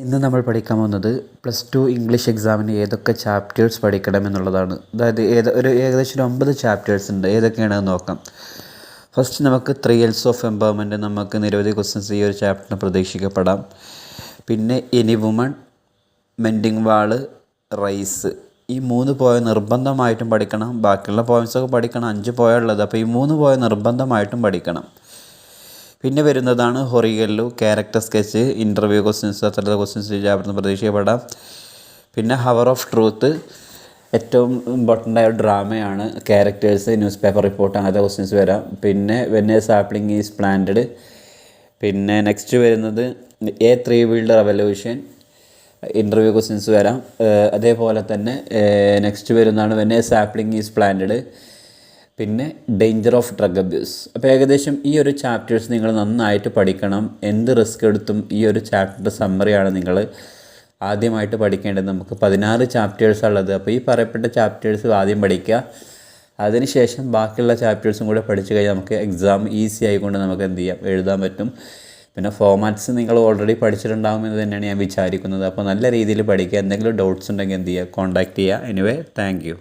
ഇന്ന് നമ്മൾ പഠിക്കാൻ പോകുന്നത് +2 ഇംഗ്ലീഷ് എക്സാമിന് ഏതൊക്കെ ചാപ്റ്റേഴ്സ് പഠിക്കണം എന്നുള്ളതാണ്. അതായത് ഏകദേശം 9 ചാപ്റ്റേഴ്സ് ഉണ്ട്. ഏതൊക്കെയാണെന്ന് നോക്കാം. ഫസ്റ്റ് നമുക്ക് 3 L's ഓഫ് എംപവർമെൻറ്റ്. നമുക്ക് നിരവധി ക്വസ്റ്റ്യൻസ് ഈ ഒരു ചാപ്റ്ററിന് പ്രതീക്ഷിക്കപ്പെടാം. പിന്നെ എനി വുമൺ, മെൻഡിങ് വാള്, റൈസ്, ഈ 3 പോയിന്റ് നിർബന്ധമായിട്ടും പഠിക്കണം. ബാക്കിയുള്ള പോയിൻറ്റ്സൊക്കെ പഠിക്കണം. 5 പോയിന്റ് ഉള്ളത്. അപ്പോൾ ഈ 3 പോയിന്റ് നിർബന്ധമായിട്ടും പഠിക്കണം. പിന്നെ വരുന്നതാണ് Horigallu, character sketch, interview questions, അത്തരത്തിലുള്ള ക്വസ്റ്റ്യൻസ് ചാപ്റ്ററിന് പ്രതീക്ഷിക്കപ്പെടാം. പിന്നെ ഹവർ ഓഫ് ട്രൂത്ത്, ഏറ്റവും ഇമ്പോർട്ടൻ്റ് ആയ ഡ്രാമയാണ്. ക്യാരക്ടേഴ്സ്, ന്യൂസ് പേപ്പർ റിപ്പോർട്ട്, അങ്ങനത്തെ ക്വസ്റ്റ്യൻസ് വരാം. പിന്നെ when A sapling is planted. പിന്നെ നെക്സ്റ്റ് വരുന്നത് A 3 wheeled revolution, interview questions വരാം. അതേപോലെ തന്നെ നെക്സ്റ്റ് വരുന്നതാണ് when A sapling is planted. പിന്നെ ഡേഞ്ചർ ഓഫ് ഡ്രഗ് അബ്യൂസ്. അപ്പോൾ ഏകദേശം ഈ ഒരു ചാപ്റ്റേഴ്സ് നിങ്ങൾ നന്നായിട്ട് പഠിക്കണം. എന്ത് റിസ്ക് എടുത്തും ഈ ഒരു ചാപ്റ്റർ സമ്മറിയാണ് നിങ്ങൾ ആദ്യമായിട്ട് പഠിക്കേണ്ടത്. നമുക്ക് 16 ചാപ്റ്റേഴ്സാണ് ഉള്ളത്. അപ്പോൾ ഈ പറയപ്പെട്ട ചാപ്റ്റേഴ്സ് ആദ്യം പഠിക്കുക. അതിനുശേഷം ബാക്കിയുള്ള ചാപ്റ്റേഴ്സും കൂടെ പഠിച്ചു കഴിഞ്ഞാൽ നമുക്ക് എക്സാം ഈസി ആയിക്കൊണ്ട് നമുക്ക് എന്ത് ചെയ്യാം, എഴുതാൻ പറ്റും. പിന്നെ ഫോമാറ്റ്സ് നിങ്ങൾ ഓൾറെഡി പഠിച്ചിട്ടുണ്ടാകുമെന്ന് തന്നെയാണ് ഞാൻ വിചാരിക്കുന്നത്. അപ്പോൾ നല്ല രീതിയിൽ പഠിക്കുക. എന്തെങ്കിലും ഡൗട്ട്സ് ഉണ്ടെങ്കിൽ എന്ത് ചെയ്യുക, കോൺടാക്റ്റ് ചെയ്യുക. Anyway, thank you.